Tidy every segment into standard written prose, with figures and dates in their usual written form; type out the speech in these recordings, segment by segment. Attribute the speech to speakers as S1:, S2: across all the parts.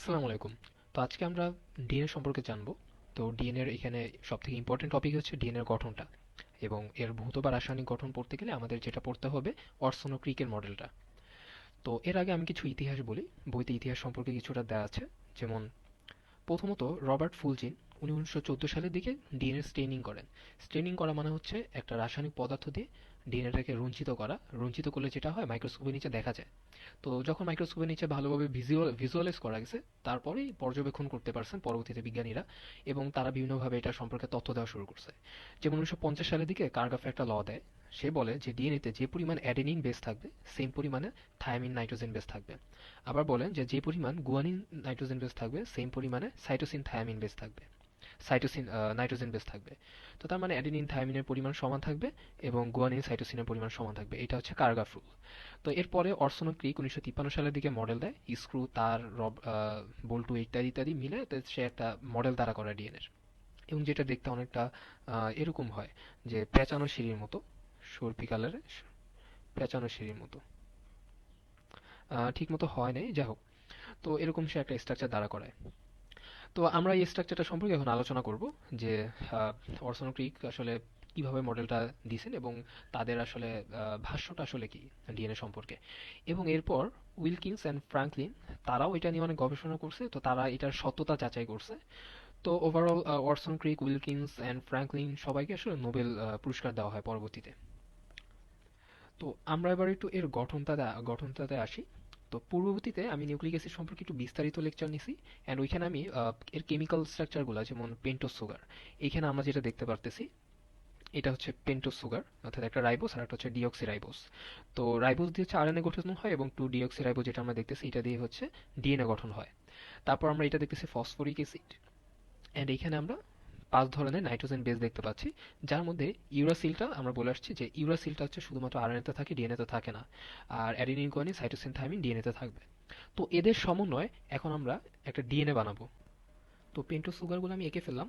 S1: আসসালামু আলাইকুম। তো আজকে আমরা ডিএনএ সম্পর্কে জানবো। তো ডিএনএ এর এখানে সবথেকে ইম্পর্টেন্ট টপিক হচ্ছে ডিএনএ এর গঠনটা, এবং এর ভৌত বা রাসায়নিক গঠন পড়তে গেলে আমাদের যেটা পড়তে হবে অরসন ও ক্রিকের মডেলটা। তো এর আগে আমি কিছু ইতিহাস বলি, বইতে ইতিহাস সম্পর্কে কিছুটা দেওয়া আছে। যেমন প্রথমত রবার্ট ফুলচিন উনি 1914 সালের দিকে ডিএনএ স্টেনিং করেন। স্টেনিং করা মানে হচ্ছে একটা রাসায়নিক পদার্থ দিয়ে ডিএনএটাকে রঞ্জিত করা। রঞ্জিত করলে যেটা হয় মাইক্রোস্কোপের নিচে দেখা যায়। তো যখন মাইক্রোস্কোপের নিচে ভালোভাবে ভিজুয়ালাইজ করা গেছে, তারপরেই পর্যবেক্ষণ করতে পারছেন পরবর্তীতে বিজ্ঞানীরা, এবং তারা বিভিন্নভাবে এটা সম্পর্কে তথ্য দেওয়া শুরু করছে। যেমন 1950 সালের দিকে কার্গাফে একটা ল দেয়। সে বলে যে ডিএনএতে যে পরিমাণ অ্যাডেনিন বেস থাকবে সেম পরিমাণে থায়ামিন নাইট্রোজেন বেস থাকবে। আবার বলেন যে যে পরিমাণ গুয়ানিন নাইট্রোজেন বেস থাকবে সেম পরিমাণে সাইটোসিন থায়ামিন বেস থাকবে, সাইটোসিন নাইট্রোজেন বেস থাকবে। তো তার মানে অ্যাডেনিন থায়ামিনের পরিমাণ সমান থাকবে এবং গুয়ানিন সাইটোসিনের পরিমাণ সমান থাকবে। এটা হচ্ছে কার্গাফ রুল। তো এরপরে অরসন ক্রিক 1953 সালের দিকে মডেল দেয়, স্ক্রু তার বল্টু ইত্যাদি ইত্যাদি মিলে তো সে একটা মডেল দ্বারা করা ডিএনএর, এবং যেটা দেখতে অনেকটা এরকম হয় যে পেঁচানো সিঁড়ির মতো, সর্পি কালারের পেঁচানো সিঁড়ির মতো। ঠিক মতো হয় নাই, যাই হোক। তো এরকম সে একটা স্ট্রাকচার দ্বারা করায়। তো আমরা এই স্ট্রাকচারটা সম্পর্কে এখন আলোচনা করব যে আহ, অরসন ক্রিক আসলে কিভাবে মডেলটা দিয়েছেন, এবং তাদের আসলে ভাষ্যটা আসলে কি ডিএনএ সম্পর্কে। এবং এরপর উইলকিন্স অ্যান্ড ফ্রাঙ্কলিন তারাও এটা নিয়ে অনেক গবেষণা করছে, তো তারা এটার সত্যতা যাচাই করছে। তো overall Watson Crick, Wilkins and Franklin সবাইকে আসলে নোবেল পুরস্কার দেওয়া হয় পরবর্তীতে। তো আমরা এবার একটু এর গঠনটাতে আসি। তো পূর্ববর্তীতে আমি নিউক্লিক অ্যাসিড সম্পর্কে একটু বিস্তারিত লেকচার নিছি, অ্যান্ড ওইখানে আমি এর কেমিক্যাল স্ট্রাকচারগুলো, যেমন পেন্টোজ সুগার, এইখানে আমরা যেটা দেখতে পারতেছি এটা হচ্ছে পেন্টোজ সুগার, অর্থাৎ একটা রাইবোস আর একটা হচ্ছে ডিঅক্সি রাইবোস। তো রাইবোস দিয়ে হচ্ছে আরএনএ গঠন হয়, এবং টু ডিঅক্সি রাইবোস যেটা আমরা দেখতেছি এটা দিয়ে হচ্ছে ডিএনএ গঠন হয়। তারপর আমরা এটা দেখতেছি ফসফরিক অ্যাসিড, অ্যান্ড এইখানে আমরা 5 ধরনের নাইট্রোজেন বেস দেখতে পাচ্ছি, যার মধ্যে ইউরাসিলটা আমরা বলে আসছি যে ইউরাসিলটা হচ্ছে শুধুমাত্র আরএনএতে থাকে, ডিএনএতে থাকে না। আর অ্যাডিনিন, গুয়ানিন, সাইটোসিন, থাইমিন ডিএনএতে থাকবে। তো এদের সমন্বয়ে এখন আমরা একটা ডিএনএ বানাবো। তো পেন্টোজ সুগারগুলো আমি এঁকে ফেললাম।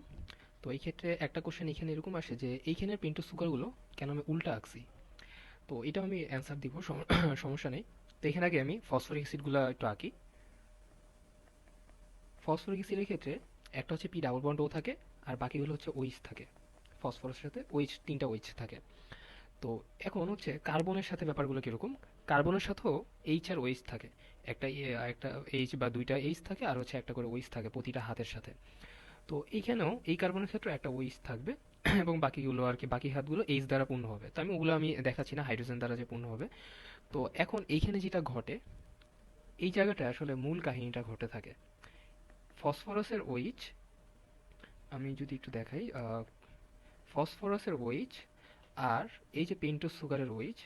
S1: তো এই ক্ষেত্রে একটা কোশ্চেন এখানে এরকম আসে যে এইখানে পেন্টোজ সুগারগুলো কেন আমি উল্টা আঁকছি। তো এটাও আমি অ্যান্সার দিব, সমস্যা নেই। তো এখানে আগে আমি ফসফরিক অ্যাসিডগুলো একটু আঁকি। ফসফরিক অ্যাসিডের ক্ষেত্রে একটা হচ্ছে পি ডাবল বন্ড ও থাকে, আর বাকিগুলো হচ্ছে ওইচ থাকে। ফসফরাসের সাথে ওইচ, তিনটা ওইচ থাকে। তো এখন হচ্ছে কার্বনের সাথে ব্যাপারগুলো কিরকম। কার্বনের সাথেও এইচ আর ওইচ থাকে। একটা এইচ বা দুইটা এইচ থাকে, আর হচ্ছে একটা করে ওইচ থাকে প্রতিটা হাতের সাথে। তো এইখানেও এই কার্বনের ক্ষেত্রে একটা ওইচ থাকবে এবং বাকিগুলো আর কি, বাকি হাতগুলো এইচ দ্বারা পূর্ণ হবে। তো ওগুলো আমি দেখাচ্ছি না, হাইড্রোজেন দ্বারা যে পূর্ণ হবে। তো এখন এইখানে যেটা ঘটে, এই জায়গাটা আসলে মূল কাহিনীটা ঘটে থাকে। ফসফরাসের ওইচ, আমি যদি একটু দেখাই, ফসফরাসের ওইচ আর এই যে পেন্টোজ সুগারের ওইচ,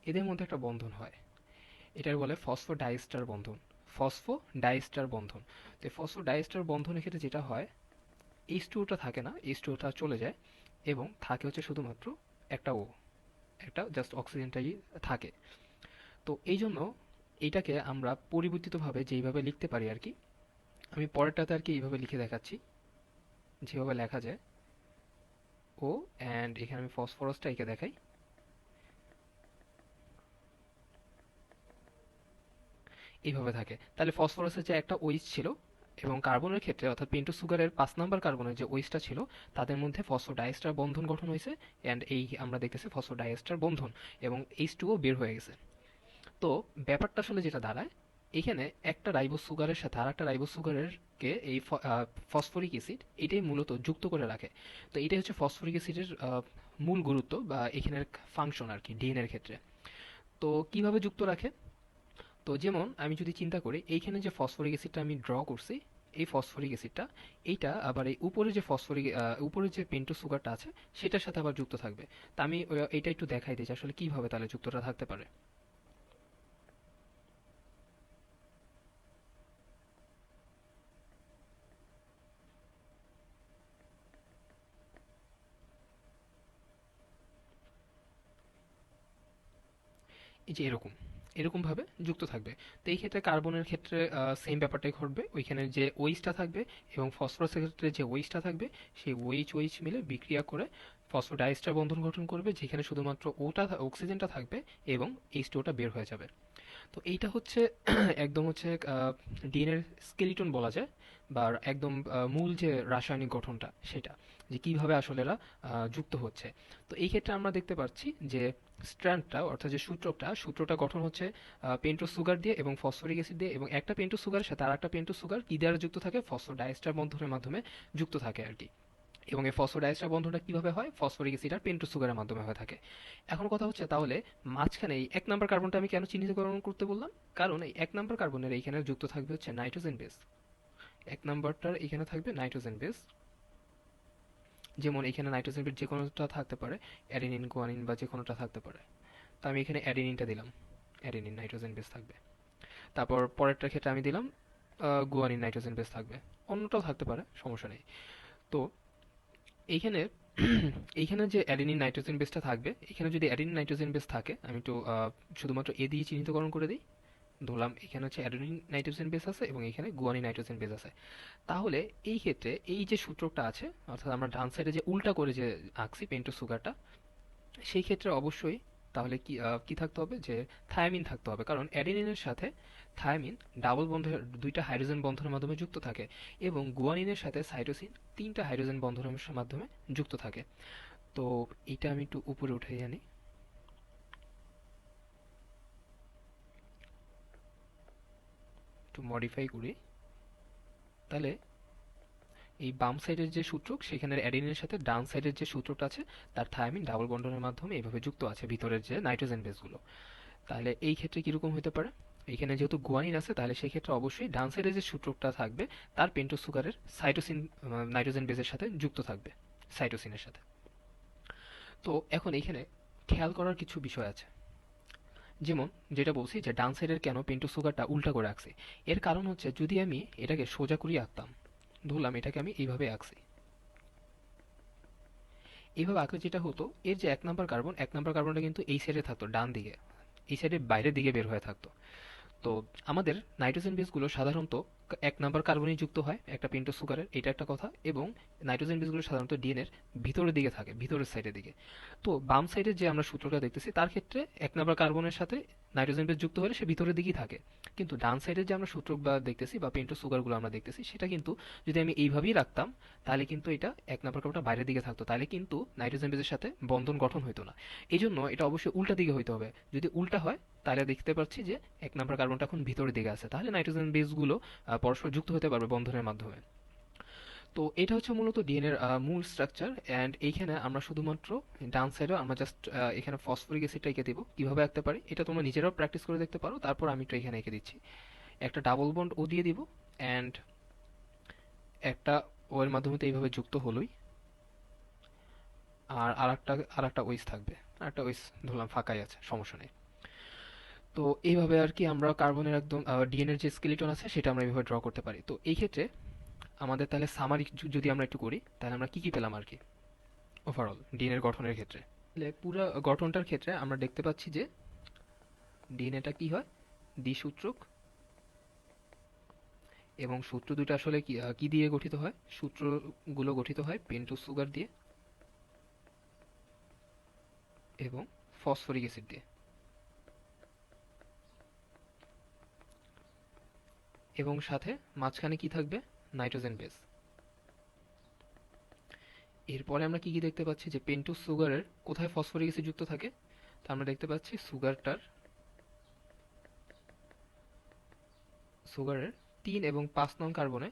S1: এদের মধ্যে একটা বন্ধন হয়। এটার বলে ফসফোডাইস্টার বন্ধন। ফসফোডাইস্টার বন্ধন। তো ফসফোডাইস্টার বন্ধনের ক্ষেত্রে যেটা হয়, এইচ টুটা থাকে না, এইচ টুটা চলে যায়, এবং থাকে হচ্ছে শুধুমাত্র একটা ও, একটা জাস্ট অক্সিজেনটাই থাকে। তো এই জন্য এইটাকে আমরা পরিবর্তিতভাবে যেইভাবে লিখতে পারি আর কি, আমি পরেরটাতে আর কি এইভাবে লিখে দেখাচ্ছি, যেভাবে লেখা যায় ও, অ্যান্ড এখানে আমি ফসফরাসটা এঁকে দেখাই। এইভাবে থাকে। তাহলে ফসফরাসের যে একটা ওইচ ছিল, এবং কার্বনের ক্ষেত্রে অর্থাৎ পেন্টোজ সুগারের 5 নাম্বার কার্বনের যে ওইচটা ছিল, তাদের মধ্যে ফসফোডাইএস্টার বন্ধন গঠন হয়েছে, অ্যান্ড এই আমরা দেখতেছি ফসফোডাইএস্টার বন্ধন, এবং এইচ টুও বের হয়ে গেছে। তো ব্যাপারটা আসলে যেটা দাঁড়ায়, এখানে একটা রাইবোজ সুগারের সাথে আর একটা রাইবোজ সুগারের কে এই ফসফরিক অ্যাসিড এটাই মূলত যুক্ত করে রাখে। তো এটাই হচ্ছে ফসফরিক অ্যাসিডের মূল গুরুত্ব বা এখানের ফাংশন আর কি ডিএনএর ক্ষেত্রে। তো কিভাবে যুক্ত রাখে, তো যেমন আমি যদি চিন্তা করি এইখানে যে ফসফরিক অ্যাসিডটা আমি ড্র করছি, এই ফসফরিক অ্যাসিডটা, এইটা আবার এই উপরে যে উপরে যে পেন্টোজ সুগারটা আছে সেটার সাথে আবার যুক্ত থাকবে। তা আমি এটা একটু দেখাই দিই যে আসলে কিভাবে তাহলে যুক্তটা থাকতে পারে। এই যে এরকম, এরকম ভাবে যুক্ত থাকবে। তো এই ক্ষেত্রে কার্বনের ক্ষেত্রে সেম ব্যাপারটাই ঘটবে, ওইখানে যে ওইচটা থাকবে এবং ফসফরাসের ক্ষেত্রে যে ওইচটা থাকবে, সেই ওইচ ওইচ মিলে বিক্রিয়া করে ফসফোডাইএস্টার বন্ধন গঠন করবে, যেখানে শুধুমাত্র ওটা অক্সিজেনটা থাকবে এবং এইচ টুটা বের হয়ে যাবে। তো এইটা হচ্ছে একদম হচ্ছে ডিএনএর স্কেলিটন বলা যায়, বা একদম মূল যে রাসায়নিক গঠনটা সেটা, যে কিভাবে আসলে এরা যুক্ত হচ্ছে। তো এই ক্ষেত্রে আমরা দেখতে পাচ্ছি যে স্ট্র্যান্ডটা অর্থাৎ যে সূত্রটা গঠন হচ্ছে পেন্টোজ সুগার দিয়ে এবং ফসফরিক অ্যাসিড দিয়ে, এবং একটা পেন্টোজ সুগারের সাথে আর একটা পেন্টোজ সুগার কি দ্বারা যুক্ত থাকে, ফসফোডাইএস্টার বন্ধনের মাধ্যমে যুক্ত থাকে আর কি। এবং এই ফসফোডাইএস্টার বন্ধনটা কিভাবে হয়, ফসফরিক অ্যাসিড আর পেন্টোজ সুগারের মাধ্যমে হয়ে থাকে। এখন কথা হচ্ছে তাহলে মাঝখানে এই 1 নম্বর কার্বনটা আমি কেন চিহ্নিতকরণ করতে বললাম, কারণ এই 1 নম্বর কার্বনের এইখানে যুক্ত থাকবে হচ্ছে নাইট্রোজেন বেস। 1 নম্বরটার এখানে থাকবে নাইট্রোজেন বেস। যেমন এখানে নাইট্রোজেন বেস যে কোনোটা থাকতে পারে, অ্যাডেনিন, গুয়ানিন বা যে কোনোটা থাকতে পারে। তো আমি এখানে অ্যাডেনিনটা দিলাম, অ্যাডেনিন নাইট্রোজেন বেস থাকবে। তারপর পরেরটার ক্ষেত্রে আমি দিলাম গুয়ানিন নাইট্রোজেন বেস থাকবে। অন্যটাও থাকতে পারে, সমস্যা নেই। তো এইখানে এইখানে যে অ্যাডেনিন নাইট্রোজেন বেসটা থাকবে, এখানে যদি অ্যাডেনিন নাইট্রোজেন বেস থাকে, আমি একটু শুধুমাত্র এ দিয়ে চিহ্নিতকরণ করে দিই। ধরলাম এখানে হচ্ছে অ্যাডেনিন নাইট্রোজেন বেস আছে এবং এখানে গুয়ানিন নাইট্রোজেন বেস আছে। তাহলে এই ক্ষেত্রে এই যে সূত্রটা আছে, অর্থাৎ আমরা ডান সাইডে যে উল্টা করে যে আঁকছি পেন্টোজ সুগারটা, সেই ক্ষেত্রে অবশ্যই তাহলে কি কি থাকতে হবে, যে থায়ামিন থাকতে হবে, কারণ অ্যাডেনিনের সাথে থায়ামিন ডাবল বন্ধন, দুইটা হাইড্রোজেন বন্ধনের মাধ্যমে যুক্ত থাকে, এবং গুয়ানিনের সাথে সাইটোসিন তিনটা হাইড্রোজেন বন্ধনের মাধ্যমে যুক্ত থাকে। তো এটা আমি একটু উপরে উঠে আনি, একটু মডিফাই করি। তাহলে এই বাম সাইডের যে সূত্র, সেখানে অ্যাডেনিনের সাথে ডান সাইডের যে সূত্রটা আছে, তার থায়ামিন ডাবল বন্ডনের মাধ্যমে এইভাবে যুক্ত আছে ভিতরের যে নাইট্রোজেন বেসগুলো। তাহলে এই ক্ষেত্রে কিরকম হতে পারে, এখানে যেহেতু গুয়ানিন আছে, তাহলে সেই ক্ষেত্রে অবশ্যই ডান সাইডে যে সূত্রটা থাকবে তার পেন্টোজ সুগারের সাইটোসিন নাইট্রোজেন বেসের সাথে যুক্ত থাকবে, সাইটোসিনের সাথে। তো এখন এখানে খেয়াল করার কিছু বিষয় আছে। যেমন যেটা বলছি যে ডান সাইডের কেন পেন্টোজ সুগারটা উল্টা করে আঁকছি, এর কারণ হচ্ছে যদি আমি এটাকে সোজা করিয়ে আঁকতাম, ধরলাম এটাকে আমি এইভাবে আঁকছি, এইভাবে আঁকলে যেটা হতো, এর যে 1 নম্বর কার্বনটা কিন্তু এই সাইডে থাকতো, ডান দিকে, এই সাইডে বাইরের দিকে বের হয়ে থাকতো। তো আমাদের নাইট্রোজেন বেসগুলো সাধারণত 1 নম্বর কার্বনেই যুক্ত হয় একটা পেন্টোজ সুগারের, এটা একটা কথা। এবং নাইট্রোজেন বেসগুলো সাধারণত ডিএনএর ভিতরের দিকে থাকে, ভিতরের সাইডের দিকে। তো বাম সাইডে যে আমরা সূত্রটা দেখতেছি, তার ক্ষেত্রে 1 নম্বর কার্বনের সাথে নাইট্রোজেন বেস যুক্ত হলে সে ভিতরের দিকেই থাকে। কিন্তু ডান সাইডে যে আমরা সূত্র বা দেখতেছি বা পেন্টোজ সুগারগুলো আমরা দেখতেছি, সেটা কিন্তু যদি আমি এইভাবেই রাখতাম, তাহলে কিন্তু এটা 1 নম্বর কার্বনটা বাইরের দিকে থাকতো, তাহলে কিন্তু নাইট্রোজেন বেসের সাথে বন্ধন গঠন হতো না। এই জন্য এটা অবশ্যই উল্টা দিকে হইতে হবে। যদি উল্টা হয়, তাহলে দেখতে পাচ্ছি যে 1 নম্বর কার্বনটা এখন ভিতরের দিকে আছে, তাহলে নাইট্রোজেন বেসগুলো পরস্পর যুক্ত হতে পারবে বন্ধনের মাধ্যমে। তো এটা হচ্ছে মূলত ডিএনএর মূল স্ট্রাকচার। অ্যান্ড এইখানে আমরা শুধুমাত্র ডান সাইডে আমরা জাস্ট এখানে ফসফরিক অ্যাসিডটা এঁকে দিব, কিভাবে আঁকতে পারি এটা তোমরা নিজেরাও প্র্যাকটিস করে দেখতে পারো। তারপর আমি একটু এখানে এঁকে দিচ্ছি, একটা ডাবল বন্ড ও দিয়ে দিব, অ্যান্ড একটা ও এর মাধ্যমে তো এইভাবে যুক্ত হলোই, আর আরেকটা ওইস থাকবে, আরেকটা ওইস ধরলাম ফাঁকাই আছে, সমস্যা নেই। তো এইভাবে আর কি আমরা কার্বনের একদম ডিএনএর যে স্কেলিটন আছে সেটা আমরা এইভাবে ড্র করতে পারি। তো এই ক্ষেত্রে আমাদের তাহলে সামারি যদি আমরা একটু করি, তাহলে আমরা কি কি পেলাম আর কি ওভারঅল ডিএনএর গঠনের ক্ষেত্রে। তাহলে পুরো গঠনটার ক্ষেত্রে আমরা দেখতে পাচ্ছি যে ডিএনএটা কি হয়, দ্বিসূত্রক, এবং সূত্র দুটো আসলে কি কি দিয়ে গঠিত হয়, সূত্রগুলো গঠিত হয় পেন্টোজ সুগার দিয়ে এবং ফসফরিক অ্যাসিড দিয়ে, এবং সাথে মাঝখানে কি থাকবে, নাইট্রোজেন বেস। এরপরে আমরা কি কি দেখতে পাচ্ছি, যে পেন্টোজ সুগারের কোথায় ফসফরিক অ্যাসিড যুক্ত থাকে, তা আমরা দেখতে পাচ্ছি সুগারের 3 এবং 5 নং কার্বনে,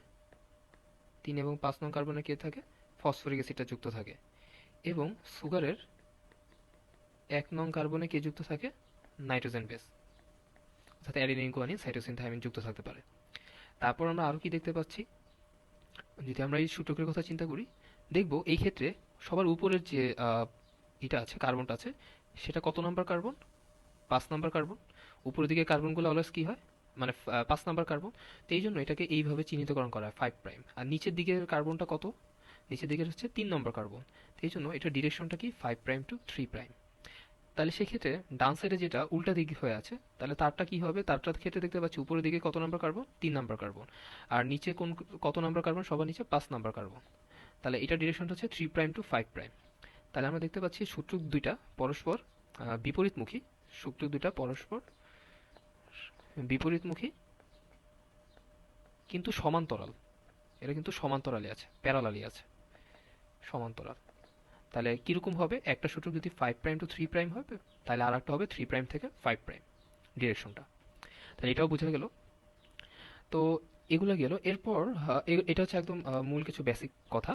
S1: 3 এবং 5 নং কার্বনে কে থাকে, ফসফরিক অ্যাসিডটা যুক্ত থাকে। এবং সুগারের 1 নং কার্বনে কে যুক্ত থাকে, নাইট্রোজেন বেস, অর্থাৎ অ্যাডিনিন, গুয়ানিন, সাইটোসিন, থাইমিন যুক্ত থাকতে পারে। তারপর আমরা আরো কি দেখতে পাচ্ছি, যদি আমরা এই সূচকের কথা চিন্তা করি, দেখব এই ক্ষেত্রে সবার উপরের যে এটা আছে, কার্বনটা আছে, সেটা কত নাম্বার কার্বন, 5 নাম্বার কার্বন। উপরের দিকে কার্বনগুলো অলওয়েজ কি হয়, মানে 5 নাম্বার কার্বন। তো এই জন্য এটাকে এইভাবে চিহ্নিতকরণ করা হয় 5 প্রাইম। আর নিচের দিকের কার্বনটা কত, নিচের দিকের হচ্ছে 3 নম্বর কার্বন। তো এই জন্য এটা ডিরেকশনটা কি 5 প্রাইম টু 3 প্রাইম। তাহলে সেক্ষেত্রে ডান সাইডে যেটা উল্টা দিক হয়ে আছে, তাহলে তারটা কি হবে, তারটার ক্ষেত্রে দেখতে পাচ্ছি উপরের দিকে কত নাম্বার কার্বন, 3 নাম্বার কার্বন। আর নিচে কত নাম্বার কার্বন, সবার নিচে 5 নাম্বার কার্বন। তাহলে এটা ডিরেকশনটা হচ্ছে 3 প্রাইম টু 5 প্রাইম। তাহলে আমরা দেখতে পাচ্ছি সূত্রক দুইটা পরস্পর বিপরীতমুখী, সূত্রক দুইটা পরস্পর বিপরীতমুখী কিন্তু সমান্তরাল। এটা কিন্তু সমান্তরালে আছে, প্যারালালি আছে, সমান্তরাল। তাহলে কিরকম হবে, একটা সূত্র যদি 5' to 3' হবে, তাহলে আর একটা হবে 3' থেকে 5' ডিরেকশনটা। তাহলে এটাও বোঝা গেল। তো এগুলো গেল। এরপর এটা হচ্ছে একদম মূল কিছু বেসিক কথা।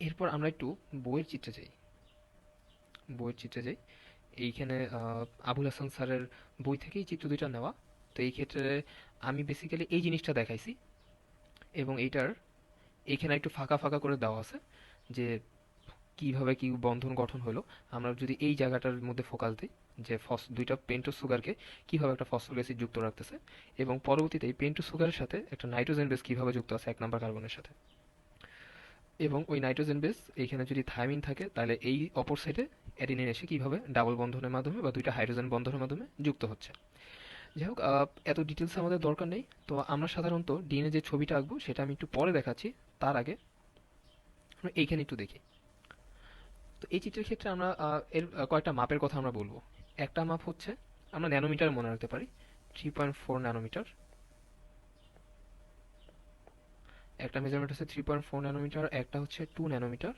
S1: এরপর আমরা একটু বইয়ের চিত্রে যাই। বইয়ের চিত্রে যাই। এইখানে আবুল হাসান স্যারের বই থেকেই চিত্র দুইটা নেওয়া। তো এই ক্ষেত্রে আমি বেসিক্যালি এই জিনিসটা দেখাইছি, এবং এইটার এইখানে একটু ফাঁকা ফাঁকা করে দেওয়া আছে যে কিভাবে কি বন্ধন গঠন হলো। আমরা যদি এই জায়গাটার মধ্যে ফোকাস দিই, যে দুইটা পেন্টোজ সুগারকে কিভাবে একটা ফসফরিক অ্যাসিড যুক্ত রাখতেছে, এবং পরবর্তীতে এই পেন্টোজ সুগারের সাথে একটা নাইট্রোজেন বেস কিভাবে যুক্ত আছে 1 নম্বর কার্বনের সাথে, এবং ওই নাইট্রোজেন বেস এইখানে যদি থাইমিন থাকে, তাহলে এই অপর সাইডে অ্যাডিনিন এসে কিভাবে ডাবল বন্ধনের মাধ্যমে বা দুইটা হাইড্রোজেন বন্ধনের মাধ্যমে যুক্ত হচ্ছে। যাই হোক, এত ডিটেলস আমাদের দরকার নেই। তো আমরা সাধারণত ডিএনএ যে ছবিটা আঁকবো সেটা আমি একটু পরে দেখাচ্ছি। তার আগে আমরা এইখানে একটু দেখি। তো এই চিত্রের ক্ষেত্রে আমরা এর কয়েকটা মাপের কথা আমরা বলবো। একটা মাপ হচ্ছে, আমরা ন্যানোমিটার মনে রাখতে পারি, 3.4 ন্যানোমিটার। একটা মেজারমেন্ট হচ্ছে 3.4 ন্যানোমিটার, একটা হচ্ছে 2 ন্যানোমিটার,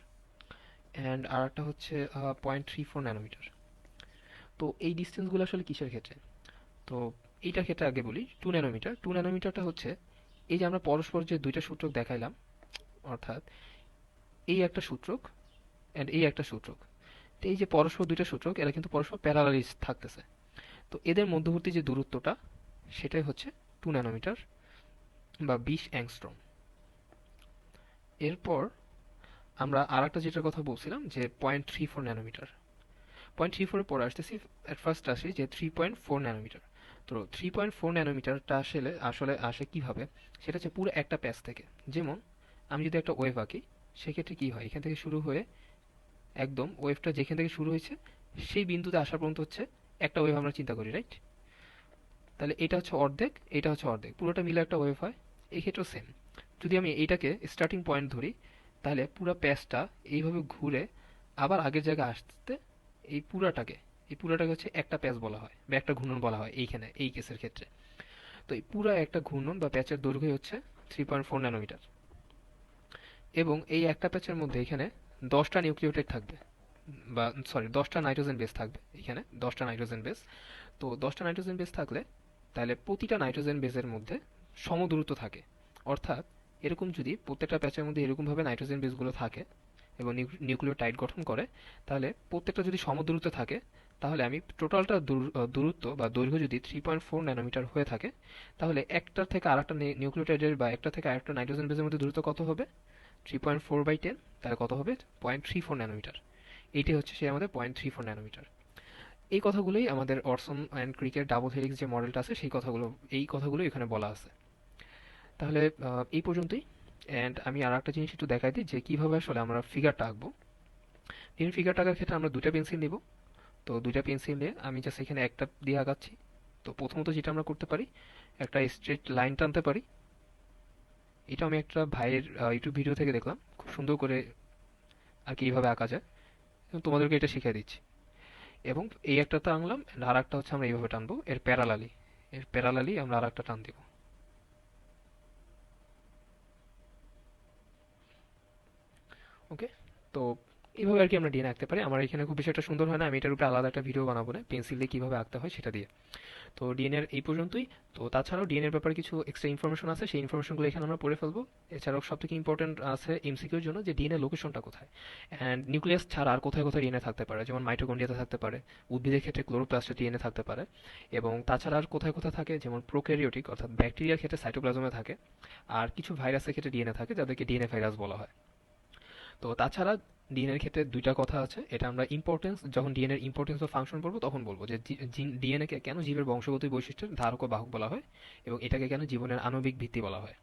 S1: অ্যান্ড আর একটা হচ্ছে 0.34 ন্যানোমিটার। তো এই ডিস্টেন্সগুলো আসলে কিসের ক্ষেত্রে? তো এইটার ক্ষেত্রে আগে বলি। 2 ন্যানোমিটার, 2 ন্যানোমিটারটা হচ্ছে এই যে আমরা পরস্পর যে দুইটা সূত্রক দেখাইলাম, অর্থাৎ এই একটা সূত্রক অ্যান্ড এই একটা সূত্রক। তো এই যে পরস্পর দুইটা সূত্রক, এরা কিন্তু পরস্পর প্যারালালি থাকতেছে। তো এদের মধ্যবর্তী যে দূরত্বটা, সেটাই হচ্ছে 2 ন্যানোমিটার বা 20 অ্যাংস্ট্রম। এরপর আমরা আর একটা যেটার কথা বলছিলাম, যে 0.34 ন্যানোমিটার। 0.34-এর পরে আসতেছি, অ্যাট ফার্স্ট আসি যে 3.4 ন্যানোমিটার। তো 3.4 ন্যানোমিটারটা আসলে আসলে আসে কিভাবে, সেটা হচ্ছে পুরো একটা প্যাচ থেকে। যেমন আমি যদি একটা ওয়েভ আঁকি, সেক্ষেত্রে কি হয়, এখান থেকে শুরু হয়ে একদম ওয়েভটা যেখান থেকে শুরু হয়েছে সেই বিন্দুতে আসা পর্যন্ত হচ্ছে একটা ওয়েভ আমরা চিন্তা করি, রাইট? তাহলে এটা হচ্ছে অর্ধেক, এটা হচ্ছে অর্ধেক, পুরোটা মিলে একটা ওয়েভ হয়। এই ক্ষেত্রেও সেম। যদি আমি এইটাকে স্টার্টিং পয়েন্ট ধরি, তাহলে পুরো প্যাচটা এইভাবে ঘুরে আবার আগের জায়গায় আসতে, এই পুরাটাকে এই পুরাটাকে হচ্ছে একটা প্যাচ বলা হয় বা একটা ঘূর্ণন বলা হয় এইখানে, এই কেসের ক্ষেত্রে। তো এই পুরো একটা ঘূর্ণন বা প্যাচের দৈর্ঘ্য হচ্ছে 3.4 ন্যানোমিটার। এবং এই একটা প্যাচের মধ্যে এখানে 10টা নিউক্লিওটাইড থাকবে, বা সরি 10টা নাইট্রোজেন বেস থাকবে। এখানে 10টা নাইট্রোজেন বেস। তো 10টা নাইট্রোজেন বেস থাকলে, তাহলে প্রতিটা নাইট্রোজেন বেসের মধ্যে সমদূরত্ব থাকে। অর্থাৎ এরকম যদি প্রত্যেকটা প্যাচের মধ্যে এরকমভাবে নাইট্রোজেন বেসগুলো থাকে এবং নিউক্লিওটাইড গঠন করে, তাহলে প্রত্যেকটা যদি সমদূরত্বে থাকে, তাহলে আমি টোটালটা দূরত্ব বা দৈর্ঘ্য যদি 3.4 ন্যানোমিটার হয়ে থাকে, তাহলে একটা থেকে আরেকটা নিউক্লিওটাইডের বা একটা থেকে আরেকটা নাইট্রোজেন বেসের মধ্যে দূরত্ব কত হবে? 3.4/10। তাহলে কত হবে? 0.34 ন্যানোমিটার। এইটাই হচ্ছে সে আমাদের 0.34 ন্যানোমিটার। এই কথাগুলোই আমাদের অরসন অ্যান্ড ক্রিকের ডাবল হেলিক্স যে মডেলটা আছে, সেই কথাগুলো, এই কথাগুলো এখানে বলা আছে। তাহলে এই পর্যন্তই। অ্যান্ড আমি আর একটা জিনিস একটু দেখাই দিই, যে কিভাবে আসলে আমরা ফিগারটা আঁকবো। এই ফিগারটা আঁকার ক্ষেত্রে আমরা দুইটা পেন্সিল নিব। তো দুইটা পেন্সিল নিয়ে আমি জাস্ট এখানে একটা দিয়ে আঁকাচ্ছি। তো প্রথমত যেটা আমরা করতে পারি, একটা স্ট্রেট লাইন টানতে পারি। এটা আমি একটা ভাইয়ের ইউটিউব ভিডিও থেকে দেখলাম, খুব সুন্দর করে আর কি এইভাবে আঁকা যায়, এবং তোমাদেরকে এটা শিখিয়ে দিচ্ছি। এবং এই একটা টানলাম, আর একটা হচ্ছে আমরা এইভাবে টানবো, এর প্যারালালি আমরা আর একটা টান দিব। ওকে। তো এইভাবে আর কি আমরা ডিএনএ আঁকতে পারি। আমার এখানে খুব বেশি একটা সুন্দর হয় না, আমি এটার উপরে আলাদা একটা ভিডিও বানাবো না, পেন্সিল দিয়ে কিভাবে আঁকতে হয় সেটা দিয়ে। তো ডিএনএর এই পর্যন্তই। তো তাছাড়াও ডিএনএর ব্যাপারে কিছু এক্সট্রা ইনফরমেশন আছে, সেই ইনফরমেশনগুলো এখানে আমরা পড়ে ফেলবো। এছাড়াও সব থেকে ইম্পর্টেন্ট আছে এমসিকিউর জন্য, যে ডিএনএ লোকেশনটা কোথায়, অ্যান্ড নিউক্লিয়াস ছাড়া আর কোথায় কোথায় ডিএনএ থাকতে পারে। যেমন মাইটোকন্ড্রিয়াতে থাকতে পারে, উদ্ভিদের ক্ষেত্রে ক্লোরোপ্লাস্টে ডিএনএ থাকতে পারে, এবং তাছাড়া আর কোথায় কোথায় থাকে, যেমন প্রোক্যারিওটিক অর্থাৎ ব্যাকটেরিয়ার ক্ষেত্রে সাইটোপ্লাজমে থাকে, আর কিছু ভাইরাসের ক্ষেত্রে ডিএনএ থাকে যাদেরকে ডিএনএ ভাইরাস বলা হয়। তো তাছাড়া ডিএনএর ক্ষেত্রে দুইটা কথা আছে, এটা আমরা ইম্পর্টেন্স, যখন ডিএনএর ইম্পর্টেন্স ও ফাংশন পড়বো তখন বলবো, যে ডিএনএ কে কেন জীবের বংশগত বৈশিষ্ট্যের ধারক ও বাহক বলা হয়, এবং এটাকে কেন জীবনের আণবিক ভিত্তি বলা হয়।